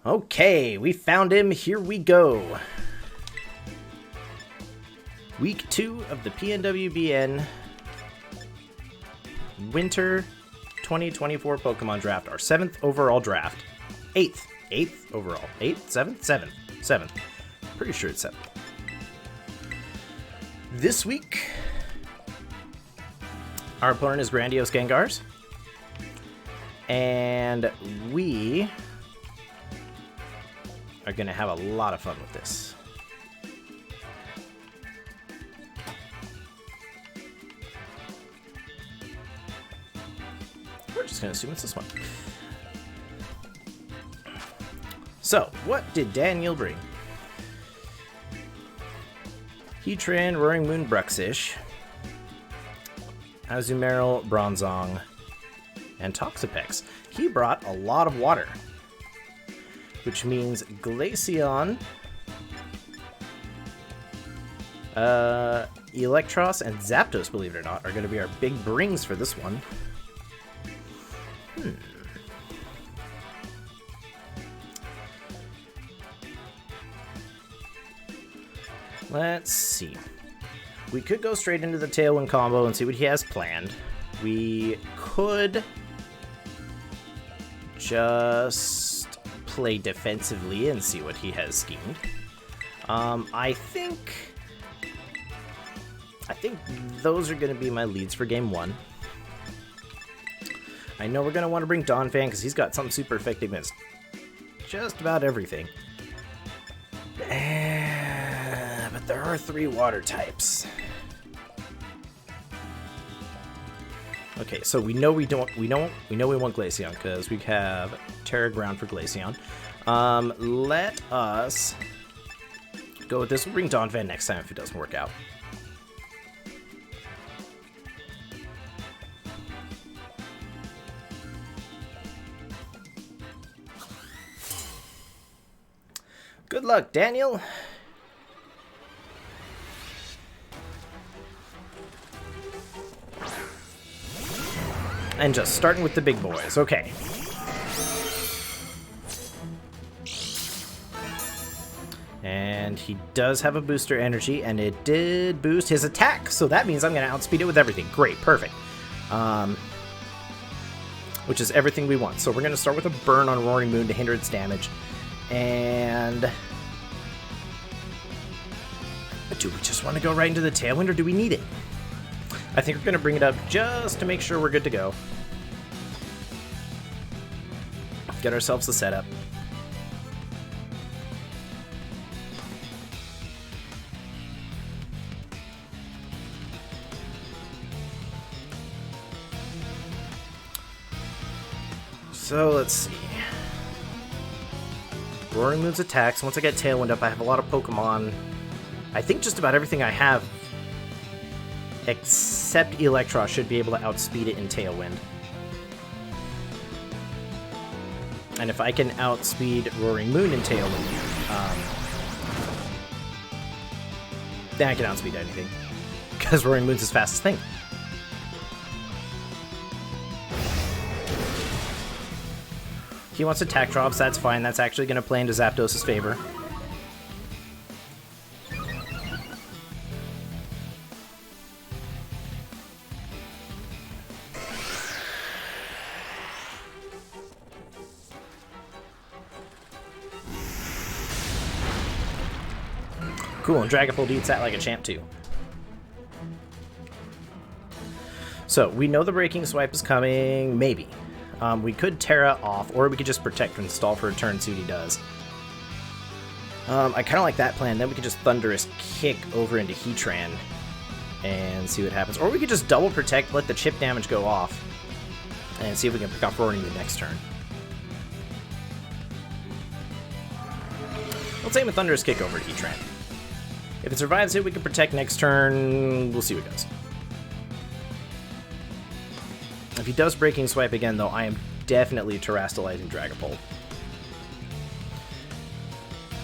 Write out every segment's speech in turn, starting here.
Okay, we found him. Here we go. Week 2 of the PNWBN Winter 2024 Pokemon Draft. Our 7th overall draft. 8th overall. 8th? 7th? 7th. Pretty sure it's 7th. This week, our opponent is Grandiose Gengars. And we are going to have a lot of fun with this. We're just going to assume it's this one. So, what did Daniel bring? Heatran, Roaring Moon, Bruxish, Azumarill, Bronzong, and Toxapex. He brought a lot of water, which means Glaceon, Electros, and Zapdos, believe it or not, are going to be our big brings for this one. Let's see. We could go straight into the Tailwind combo and see what he has planned. We could just play defensively and see what he has schemed. I think those are going to be my leads for game 1. I know we're going to want to bring Donphan because he's got something super effective against just about everything. But there are 3 water types. Okay, so we know we want Glaceon because we have Terra Ground for Glaceon. Let us go with this. We'll bring Donphan next time if it doesn't work out. Good luck, Daniel. And just starting with the big boys. Okay. And he does have a booster energy, and it did boost his attack. So that means I'm going to outspeed it with everything. Great, perfect. Which is everything we want. So we're going to start with a burn on Roaring Moon to hinder its damage. And do we just want to go right into the Tailwind, or do we need it? I think we're going to bring it up just to make sure we're good to go. Get ourselves the setup. So let's see. Roaring Moon's attacks. Once I get Tailwind up, I have a lot of Pokemon. I think just about everything I have, except Electros, should be able to outspeed it in Tailwind. And if I can outspeed Roaring Moon in Tailwind, then I can outspeed anything. Because Roaring Moon's his fastest thing. He wants attack drops, that's fine. That's actually going to play into Zapdos' favor. Cool, and Dragapult eats that like a champ too. So, we know the Breaking Swipe is coming, maybe. We could Terra off, or we could just Protect and stall for a turn, see what he does. I kind of like that plan. Then we could just Thunderous Kick over into Heatran and see what happens. Or we could just double Protect, let the chip damage go off, and see if we can pick off Roaring the next turn. Let's aim a Thunderous Kick over to Heatran. If it survives it, we can Protect next turn. We'll see what it does. If he does Breaking Swipe again, though, I am definitely Terrastalizing Dragapult.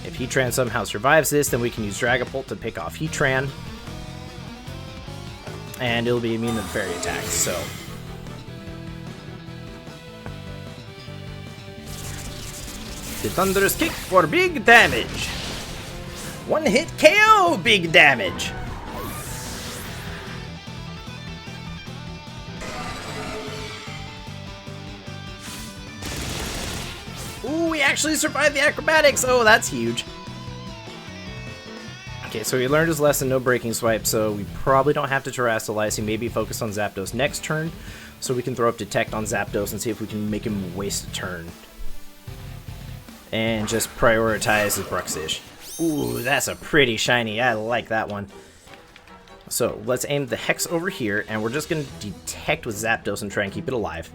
If Heatran somehow survives this, then we can use Dragapult to pick off Heatran. And it'll be immune to the fairy attacks, so... The Thunderous Kick for big damage. One hit KO, big damage. Ooh, we actually survived the acrobatics. Oh, that's huge. Okay, so he learned his lesson, no breaking swipe, so we probably don't have to Terrasilize. He maybe focus on Zapdos next turn, so we can throw up Detect on Zapdos and see if we can make him waste a turn. And just prioritize his Bruxish. Ooh, that's a pretty shiny. I like that one. So let's aim the Hex over here, and we're just going to Detect with Zapdos and try and keep it alive.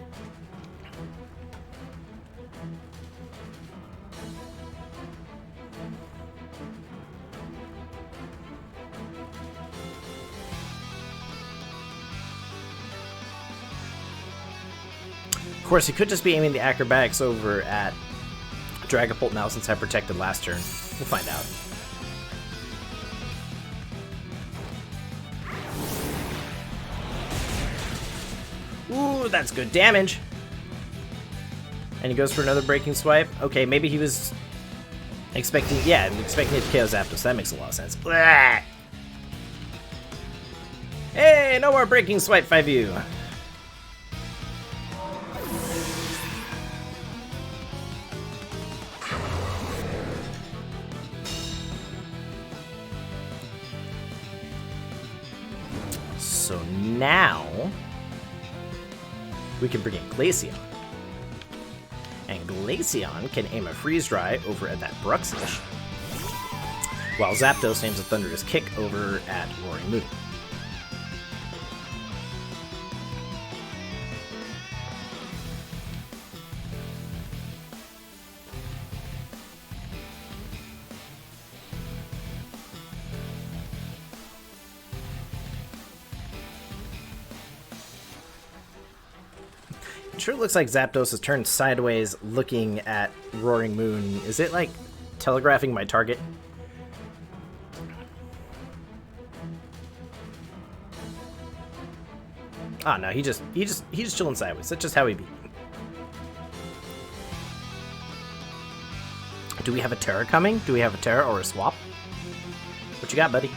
Of course, he could just be aiming the acrobatics over at Dragapult now since I protected last turn. We'll find out. Ooh, that's good damage. And he goes for another breaking swipe. Okay, maybe he was expecting, yeah, expecting it to KO Zapdos. That makes a lot of sense. Blah! Hey, no more breaking swipe, 5U. So now we can bring in Glaceon. And Glaceon can aim a Freeze Dry over at that Bruxish, while Zapdos aims a Thunderous Kick over at Roaring Moon. It sure looks like Zapdos has turned sideways looking at Roaring Moon. Is it like telegraphing my target? Ah, no, he's just chilling sideways. That's just how he be. Do we have a Terra coming? Do we have a Terra or a swap? What you got, buddy?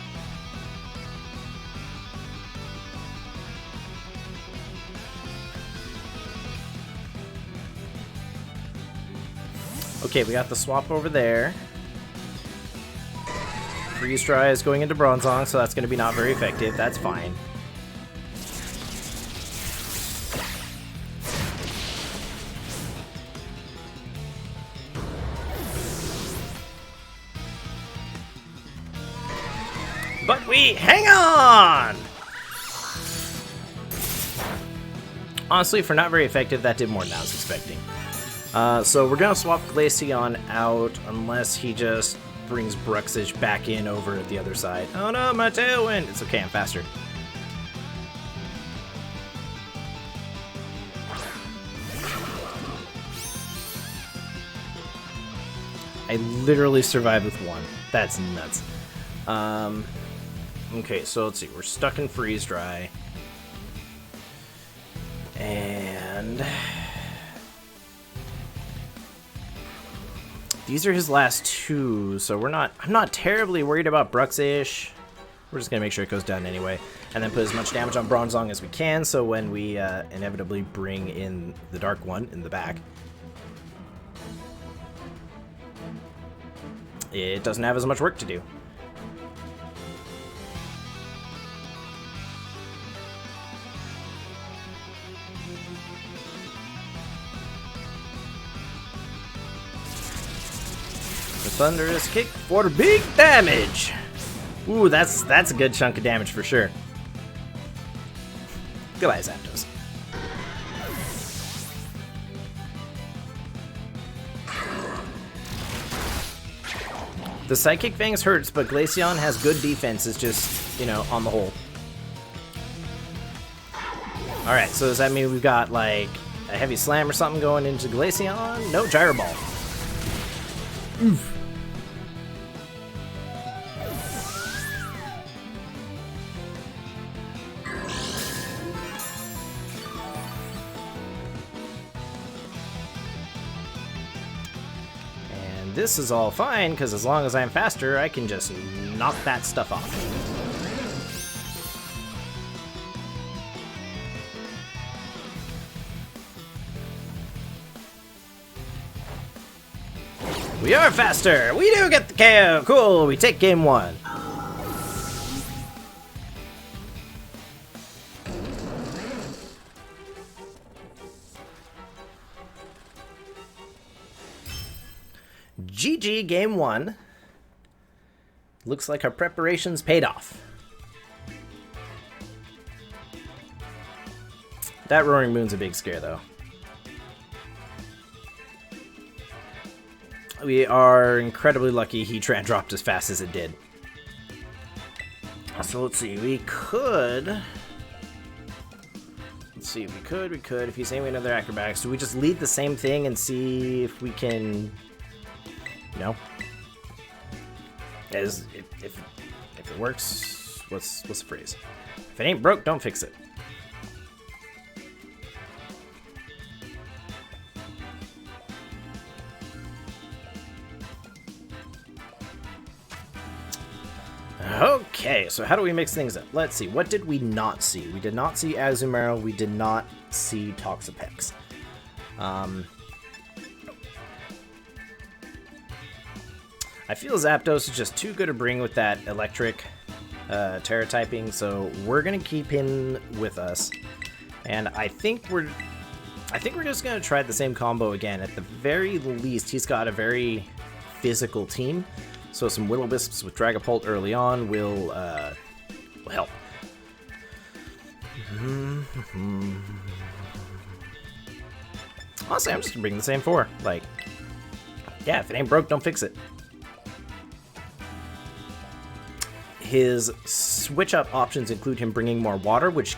Okay, we got the swap over there. Freeze Dry is going into Bronzong, so that's going to be not very effective. That's fine. But we hang on! Honestly, for not very effective, that did more than I was expecting. So we're gonna swap Glaceon out unless he just brings Bruxish back in over at the other side. Oh no, my Tailwind! It's okay, I'm faster. I literally survived with one. That's nuts. Okay, so let's see. We're stuck in Freeze Dry. And these are his last two, so I'm not terribly worried about Bruxish. We're just gonna make sure it goes down anyway, and then put as much damage on Bronzong as we can, so when we inevitably bring in the Dark One in the back, it doesn't have as much work to do. Thunderous Kick for big damage. Ooh, that's a good chunk of damage for sure. Goodbye, Zapdos. The Psychic Fangs hurts, but Glaceon has good defense. It's just, you know, on the whole. Alright, so does that mean we've got, like, a Heavy Slam or something going into Glaceon? No, Gyro Ball. Oof. this is all fine, because as long as I'm faster, I can just knock that stuff off. We are faster! We do get the KO! Cool, we take game 1. GG game 1. Looks like our preparations paid off. That Roaring Moon's a big scare, though. We are incredibly lucky he dropped as fast as it did. So let's see, we could... Let's see, we could, if he's aiming another acrobatics, do we just lead the same thing and see if we can... No? As if it works, what's the phrase? If it ain't broke, don't fix it. Okay, so how do we mix things up? Let's see, what did we not see? We did not see Azumarill, we did not see Toxapex. I feel Zapdos is just too good to bring with that electric Terra typing, so we're gonna keep him with us. And I think we're just gonna try the same combo again. At the very least, he's got a very physical team. So some Will-O-Wisps with Dragapult early on will help. Honestly, I'm just gonna bring the same 4. Like, yeah, if it ain't broke, don't fix it. His switch-up options include him bringing more water, which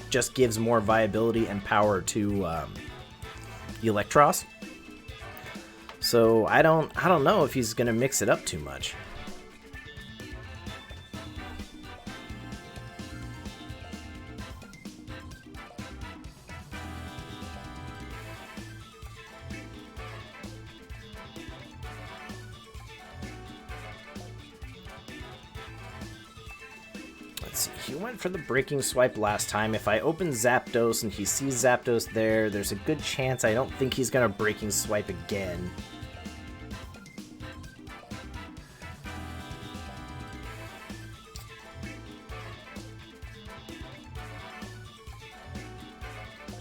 just gives more viability and power to Electros. So I don't know if he's gonna mix it up too much. Let's see, he went for the Breaking Swipe last time. If I open Zapdos and he sees Zapdos there, there's a good chance I don't think he's gonna Breaking Swipe again.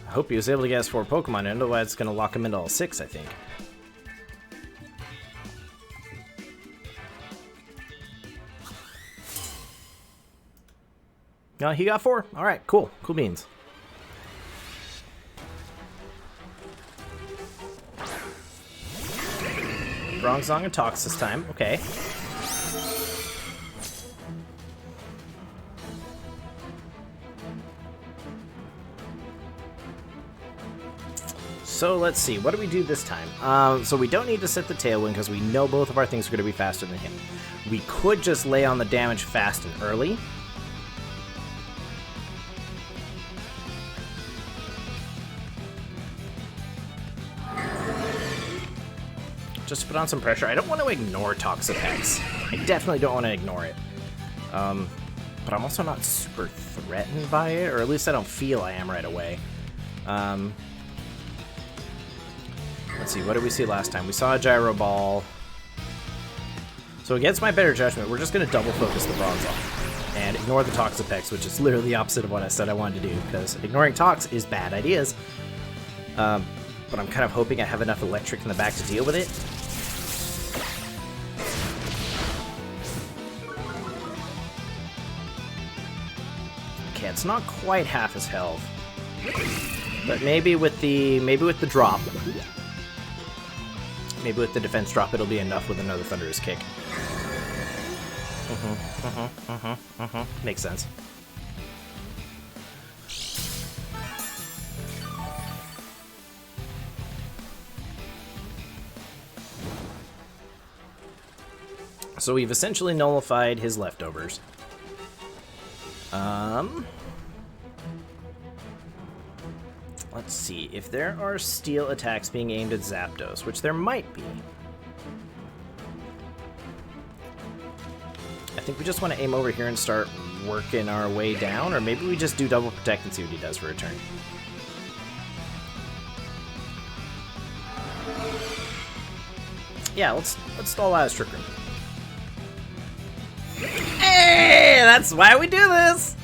I hope he was able to get his 4 Pokemon in, otherwise it's gonna lock him into all 6, I think. No, he got 4. Alright, cool. Cool beans. Bronzong and Tox this time. Okay. So let's see, what do we do this time? So we don't need to set the Tailwind because we know both of our things are going to be faster than him. We could just lay on the damage fast and early. Just to put on some pressure. I don't want to ignore Toxapex. I definitely don't want to ignore it. But I'm also not super threatened by it, or at least I don't feel I am right away. Let's see, what did we see last time? We saw a Gyro Ball. So against my better judgment, we're just going to double focus the Bronzong and ignore the Toxapex, which is literally the opposite of what I said I wanted to do, because ignoring Tox is bad ideas. But I'm kind of hoping I have enough electric in the back to deal with it. Okay, it's not quite half his health, but maybe with the drop, maybe with the defense drop, it'll be enough with another Thunderous Kick. Makes sense. So we've essentially nullified his leftovers. Let's see, if there are steel attacks being aimed at Zapdos, which there might be. I think we just want to aim over here and start working our way down, or maybe we just do double protect and see what he does for a turn. Yeah, let's stall out his Trick Room. Hey, that's why we do this!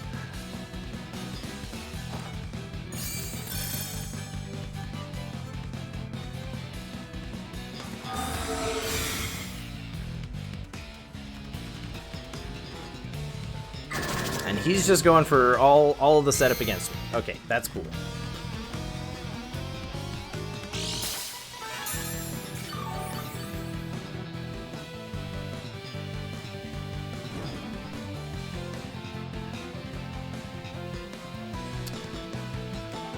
And he's just going for all of the setup against me. Okay, that's cool.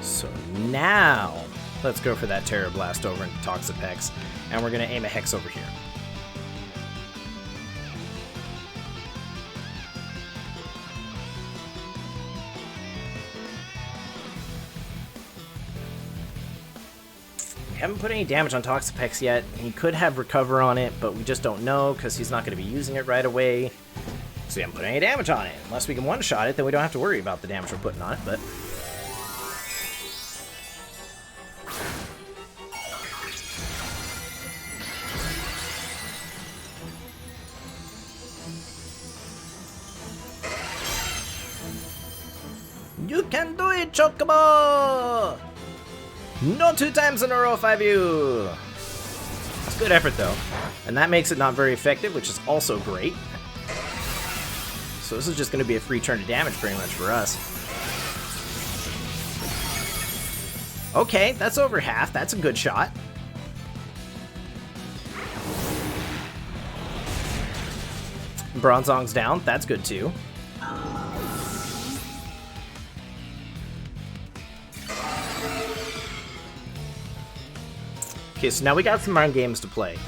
So now, let's go for that Terror Blast over into Toxapex, and we're going to aim a Hex over here. We haven't put any damage on Toxapex yet. He could have Recover on it, but we just don't know because he's not going to be using it right away. So we haven't put any damage on it. Unless we can one-shot it, then we don't have to worry about the damage we're putting on it, but... You can do it, Chocobo! Not 2 times in a row, 5U! It's good effort, though. And that makes it not very effective, which is also great. So this is just going to be a free turn of damage, pretty much, for us. Okay, that's over half. That's a good shot. Bronzong's down. That's good, too. Okay, so now we got some mind games to play.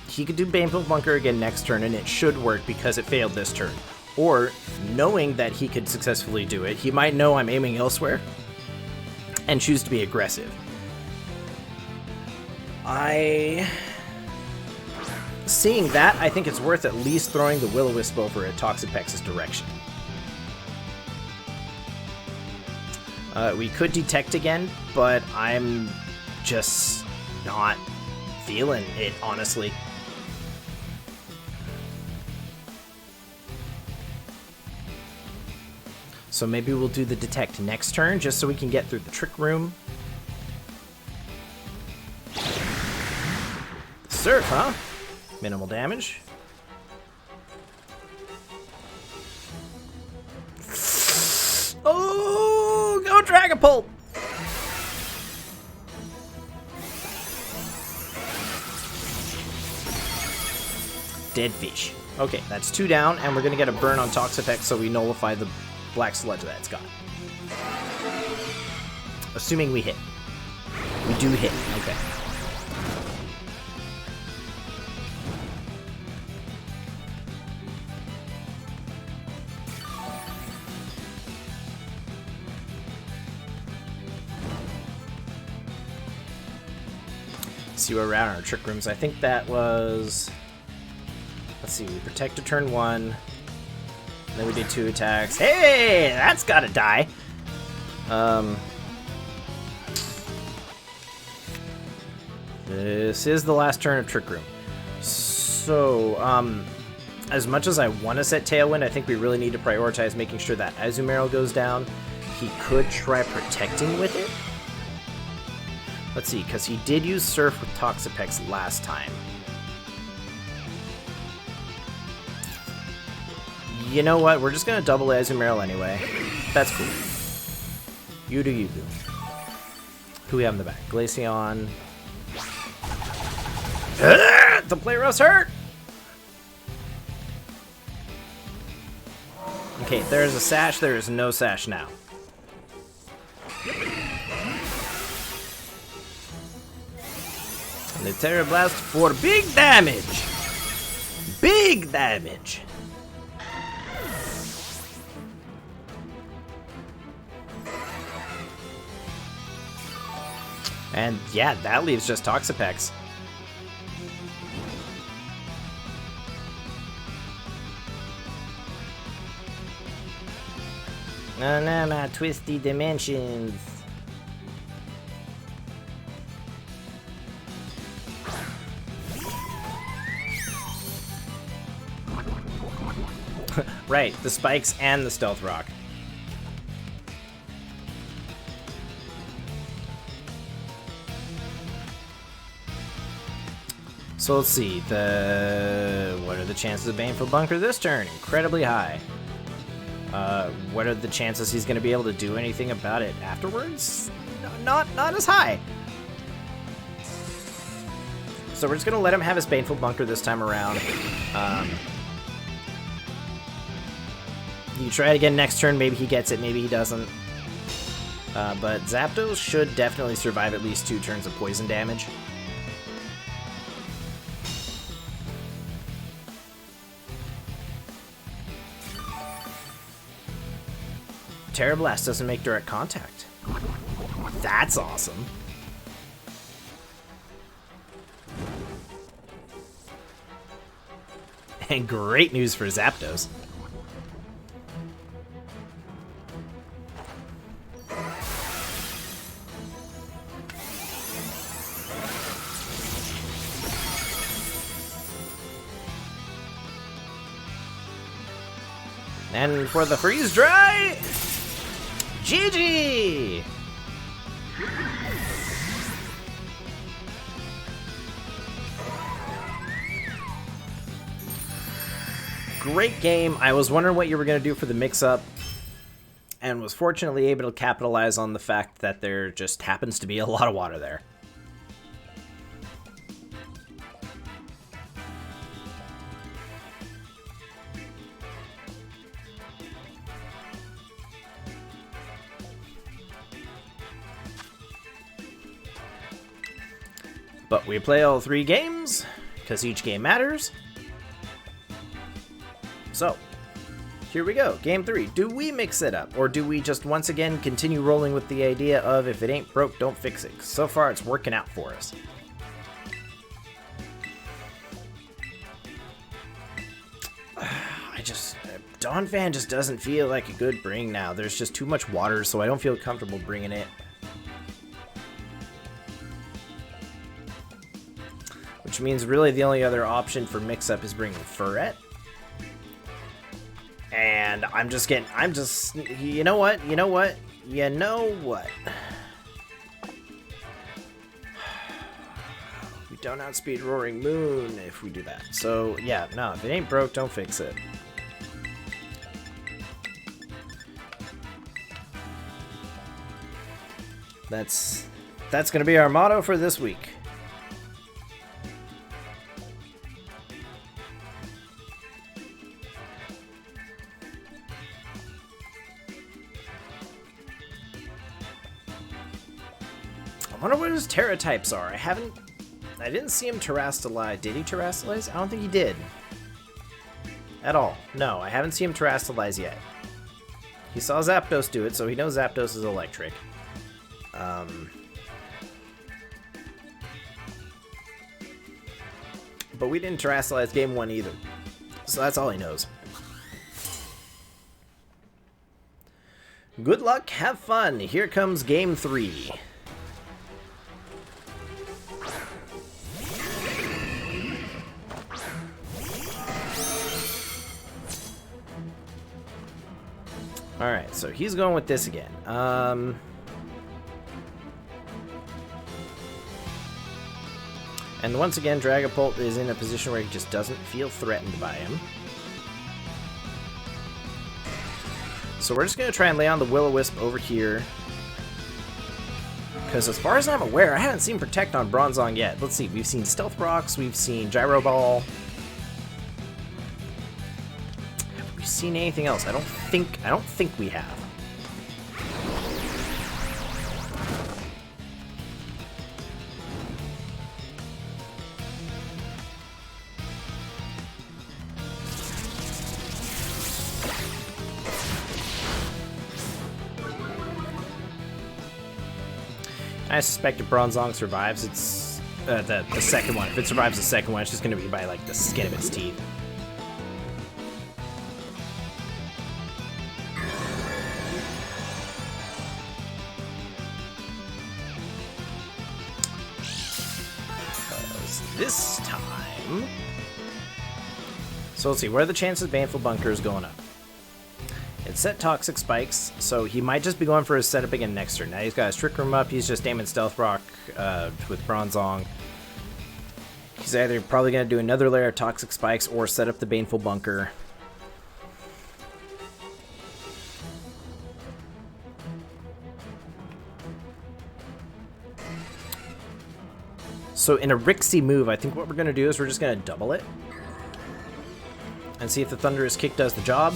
He could do Baneful Bunker again next turn, and it should work because it failed this turn. Or, knowing that he could successfully do it, he might know I'm aiming elsewhere and choose to be aggressive. Seeing that, I think it's worth at least throwing the Will-O-Wisp over at Toxapex's direction. We could detect again, but I'm just not feeling it, honestly. So maybe we'll do the detect next turn, just so we can get through the Trick Room. Surf, huh? Minimal damage. Oh, go Dragapult! Dead fish. Okay, that's 2 down, and we're gonna get a burn on Toxapex, so we nullify the black sludge that it's got. Assuming we hit. We do hit. Okay. See where we're at in our Trick Rooms. I think that was... Let's see, we protected turn 1. Then we did 2 attacks. Hey, that's gotta die. This is the last turn of Trick Room. So, as much as I want to set Tailwind, I think we really need to prioritize making sure that Azumarill goes down. He could try protecting with it. Let's see, because he did use Surf with Toxapex last time. You know what? We're just going to double Azumarill anyway. That's cool. You do you do. Who we have in the back? Glaceon. The Playro's hurt! Okay, there's a Sash. There is no Sash now. And the Terra Blast for big damage! Big damage! And yeah, that leaves just Toxapex. No, no, my twisty dimensions. Right, the spikes and the stealth rock. So let's see, what are the chances of Baneful Bunker this turn? Incredibly high. What are the chances he's going to be able to do anything about it afterwards? Not as high. So we're just going to let him have his Baneful Bunker this time around. You try it again next turn, maybe he gets it, maybe he doesn't. But Zapdos should definitely survive at least 2 turns of poison damage. Terra Blast doesn't make direct contact. That's awesome. And great news for Zapdos. And for the freeze dry, GG! Great game. I was wondering what you were going to do for the mix-up, and was fortunately able to capitalize on the fact that there just happens to be a lot of water there. But we play all 3 games, because each game matters. So, here we go. Game 3. Do we mix it up? Or do we just once again continue rolling with the idea of if it ain't broke, don't fix it? 'Cause so far, it's working out for us. Dawn Fan just doesn't feel like a good bring now. There's just too much water, so I don't feel comfortable bringing it. Which means really the only other option for mix-up is bringing Furret. And you know what? We don't outspeed Roaring Moon if we do that. So yeah, no, if it ain't broke, don't fix it. That's gonna be our motto for this week. I wonder what his Terra types are. I didn't see him Terrastalize. Did he Terrastalize? I don't think he did. At all. No, I haven't seen him Terrastalize yet. He saw Zapdos do it, so he knows Zapdos is electric. But we didn't Terrastalize game 1 either. So that's all he knows. Good luck, have fun. Here comes game 3. Alright, so he's going with this again. And once again, Dragapult is in a position where he just doesn't feel threatened by him. So we're just going to try and lay on the Will-O-Wisp over here. Because as far as I'm aware, I haven't seen Protect on Bronzong yet. Let's see, we've seen Stealth Rocks, we've seen Gyro Ball. Have we seen anything else? I don't think we have. I suspect if Bronzong survives, it's the second one. If it survives the second one, it's just going to be by like the skin of its teeth. So let's see, what are the chances Baneful Bunker is going up? It set Toxic Spikes, so he might just be going for his setup again next turn. Now he's got his Trick Room up, he's just aiming Stealth Rock with Bronzong. He's either probably going to do another layer of Toxic Spikes or set up the Baneful Bunker. So in a Rixie move, I think what we're going to do is we're just going to double it. And see if the Thunderous Kick does the job.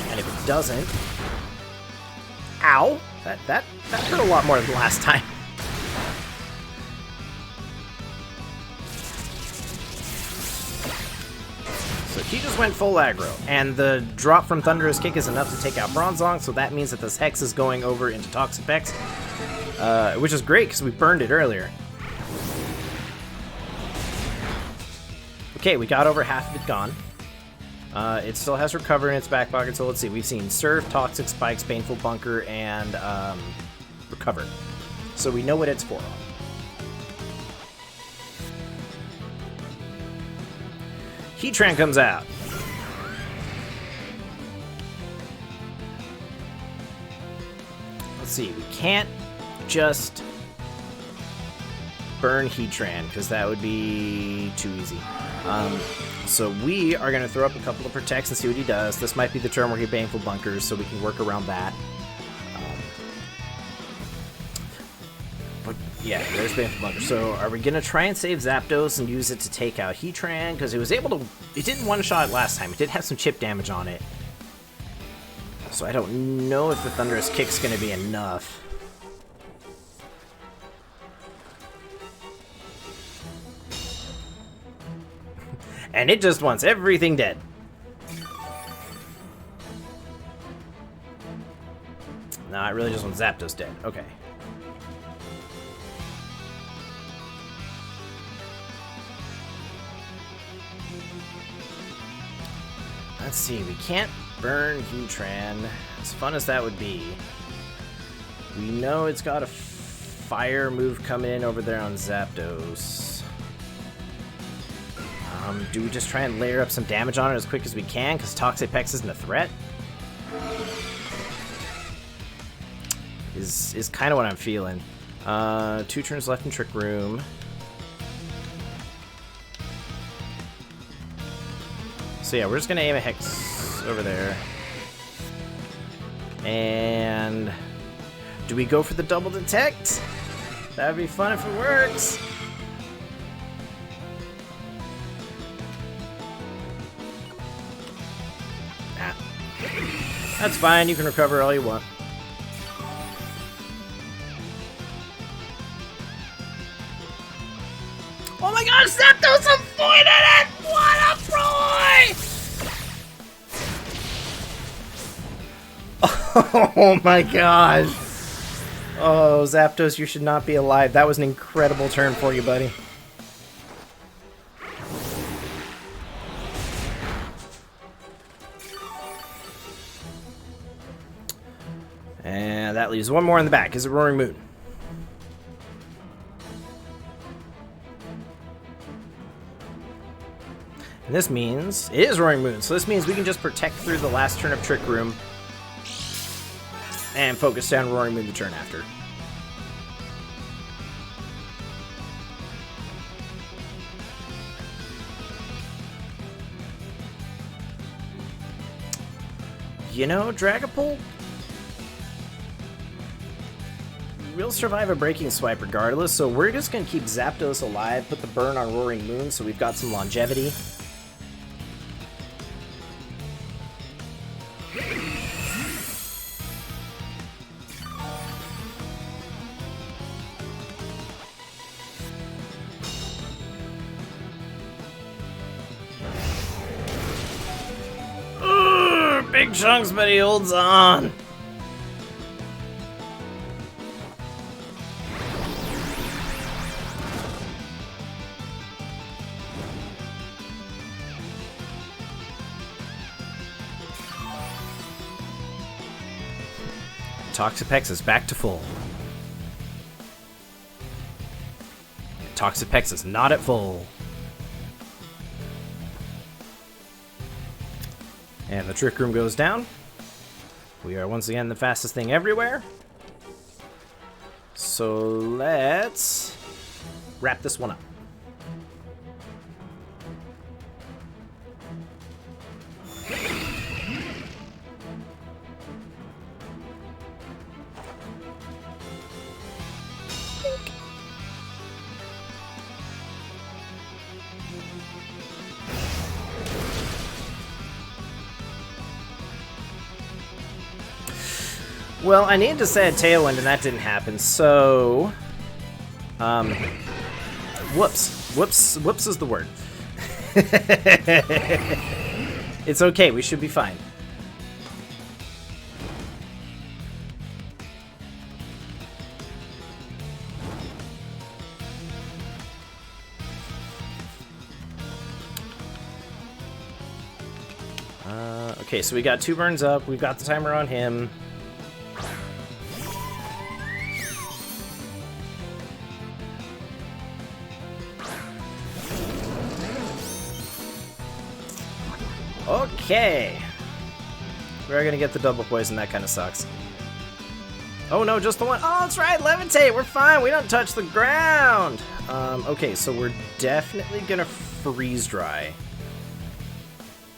And if it doesn't... Ow! That hurt a lot more than last time. So he just went full aggro. And the drop from Thunderous Kick is enough to take out Bronzong, so that means that this Hex is going over into Toxapex. Which is great, because we burned it earlier. Okay, we got over half of it gone. It still has Recover in its back pocket, so let's see. We've seen Surf, Toxic Spikes, Baneful Bunker, and Recover. So we know what it's for. Heatran comes out. Let's see. We can't just burn Heatran, because that would be too easy. So we are going to throw up a couple of Protects and see what he does. This might be the turn where he Baneful Bunkers, so we can work around that. But yeah, there's Baneful Bunkers. So are we going to try and save Zapdos and use it to take out Heatran? Because it was able to... It didn't one-shot it last time. It did have some chip damage on it. So I don't know if the Thunderous Kick's going to be enough. And it just wants everything dead. No, it really just wants Zapdos dead. Okay. Let's see, we can't burn Heatran. As fun as that would be. We know it's got a fire move coming in over there on Zapdos. Do we just try and layer up some damage on it as quick as we can, because Toxapex isn't a threat? Is kind of what I'm feeling. 2 turns left in Trick Room. So yeah, we're just going to aim a Hex over there. And... do we go for the double detect? That would be fun if it works. That's fine, you can recover all you want. Oh my god, Zapdos avoided it! What a boy! Oh my gosh. Oh, Zapdos, you should not be alive. That was an incredible turn for you, buddy. And that leaves one more in the back. Is it Roaring Moon? And this means... it is Roaring Moon, so this means we can just protect through the last turn of Trick Room and focus down Roaring Moon the turn after. You know, Dragapult will survive a Breaking Swipe regardless, so we're just going to keep Zapdos alive, put the burn on Roaring Moon so we've got some longevity. Big chunks, but he holds on. Toxapex is back to full. Toxapex is not at full. And the Trick Room goes down. We are once again the fastest thing everywhere. So let's wrap this one up. Well, I needed to say a Tailwind, and that didn't happen, so... Whoops. Whoops is the word. It's okay, we should be fine. Okay, so we got 2 burns up, we've got the timer on him. Okay. We're gonna get the double poison, that kind of sucks. Oh no, just the one. Oh, that's right, levitate, we're fine, we don't touch the ground. Okay, so we're definitely gonna freeze dry.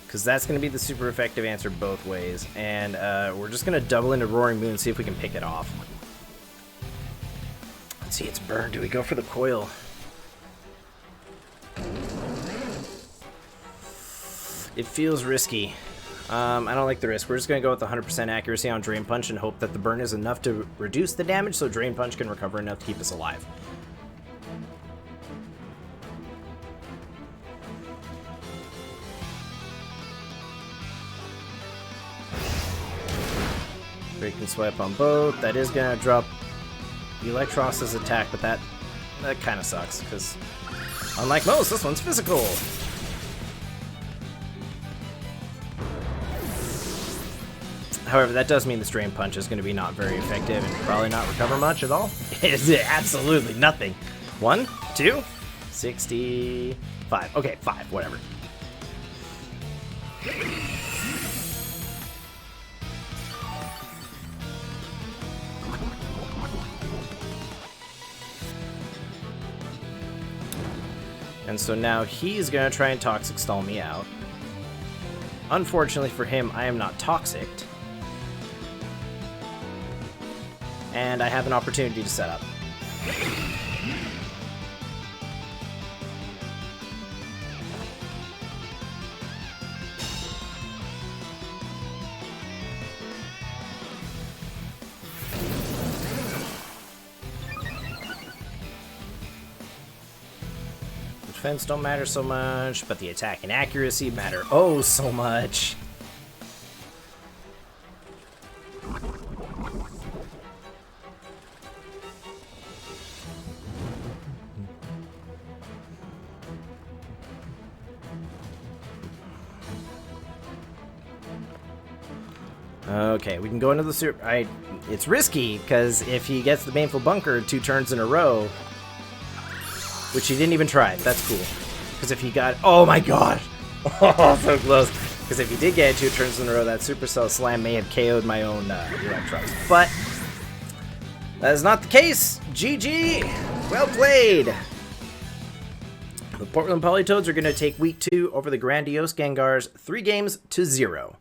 Because that's gonna be the super effective answer both ways. And we're just gonna double into Roaring Moon and see if we can pick it off. Let's see, it's burned. Do we go for the coil? It feels risky. I don't like the risk. We're just going to go with 100% accuracy on Drain Punch and hope that the burn is enough to reduce the damage so Drain Punch can recover enough to keep us alive. Breaking Swipe on both. That is going to drop Electros's attack, but that kind of sucks because unlike most, this one's physical. However, that does mean the Drain Punch is going to be not very effective and probably not recover much at all. It's absolutely nothing. 1, 2, 65. Okay, 5, whatever. And so now he's going to try and Toxic Stall me out. Unfortunately for him, I am not Toxicked. And I have an opportunity to set up. Defense don't matter so much, but the attack and accuracy matter oh so much. Okay, we can go into the super... It's risky, because if he gets the Baneful Bunker 2 turns in a row, which he didn't even try, that's cool. Because if he got... Oh my god! Oh, so close. Because if he did get 2 turns in a row, that Supercell Slam may have KO'd my own Electros. But that is not the case! GG! Well played! The Portland Politoeds are going to take Week 2 over the Grandiose Gengars 3 games to 0.